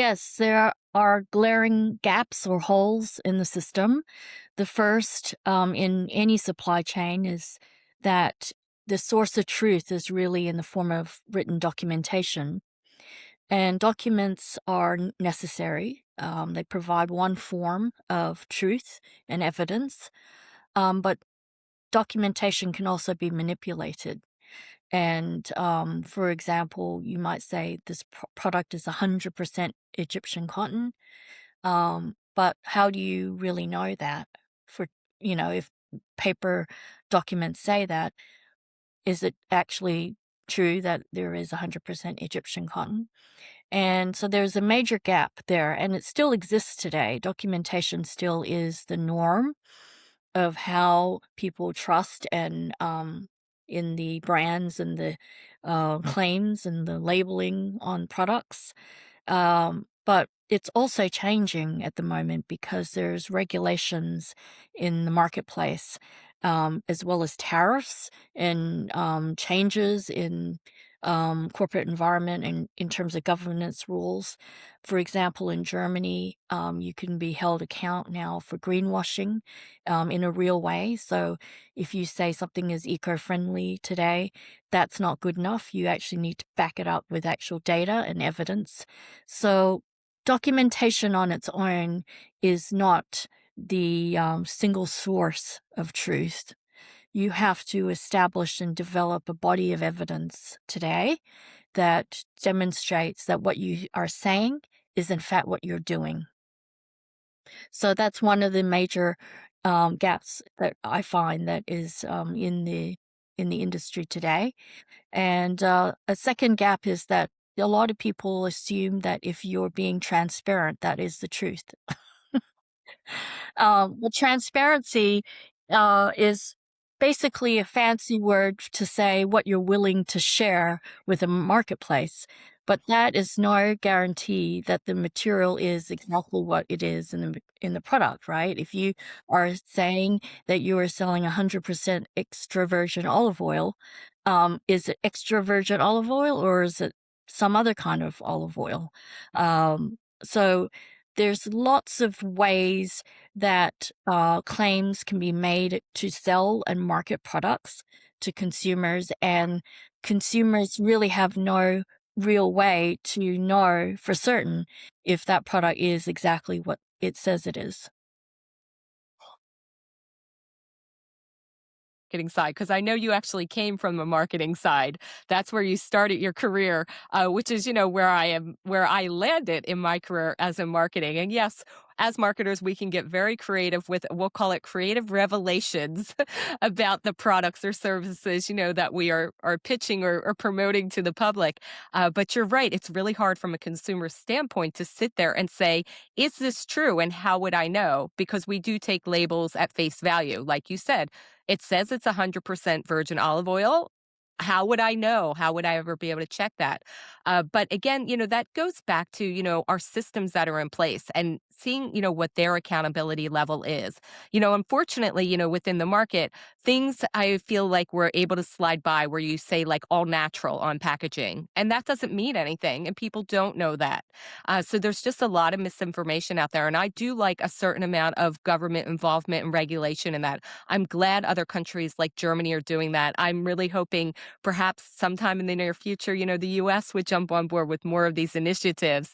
Yes, there are glaring gaps or holes in the system. The first, in any supply chain is that the source of truth is really in the form of written documentation. And documents are necessary. They provide one form of truth and evidence, but documentation can also be manipulated. And for example, you might say this product is 100% Egyptian cotton. But how do you really know that? For, if paper documents say that, is it actually true that there is 100% Egyptian cotton? And so there's a major gap there, and it still exists today. Documentation still is the norm of how people trust and in the brands and the claims and the labeling on products. But it's also changing at the moment because there's regulations in the marketplace, as well as tariffs and changes in corporate environment and in terms of governance rules. For example, in Germany, you can be held account now for greenwashing in a real way. So if you say something is eco-friendly today, that's not good enough. You actually need to back it up with actual data and evidence. So documentation on its own is not the single source of truth. You have to establish and develop a body of evidence today that demonstrates that what you are saying is in fact what you're doing. So that's one of the major gaps that I find that is in the industry today. And a second gap is that a lot of people assume that if you're being transparent, that is the truth. Well, transparency is basically a fancy word to say what you're willing to share with a marketplace. But that is no guarantee that the material is exactly what it is in the product, right? If you are saying that you are selling 100% extra virgin olive oil, is it extra virgin olive oil or is it some other kind of olive oil? So there's lots of ways that claims can be made to sell and market products to consumers, and consumers really have no real way to know for certain if that product is exactly what it says it is. Marketing side, because I know you actually came from the marketing side. That's where you started your career, which is, where I landed in my career as in marketing. And yes, as marketers, we can get very creative with, we'll call it creative revelations about the products or services, that we are pitching or promoting to the public. But you're right. It's really hard from a consumer standpoint to sit there and say, is this true? And how would I know? Because we do take labels at face value. Like you said, it says it's 100% virgin olive oil. How would I know? How would I ever be able to check that? But again, that goes back to, our systems that are in place and seeing, what their accountability level is. Unfortunately, within the market, things I feel like we're able to slide by where you say like all natural on packaging. And that doesn't mean anything. And people don't know that. So there's just a lot of misinformation out there. And I do like a certain amount of government involvement and regulation in that. I'm glad other countries like Germany are doing that. I'm really hoping perhaps sometime in the near future, the US would jump on board with more of these initiatives.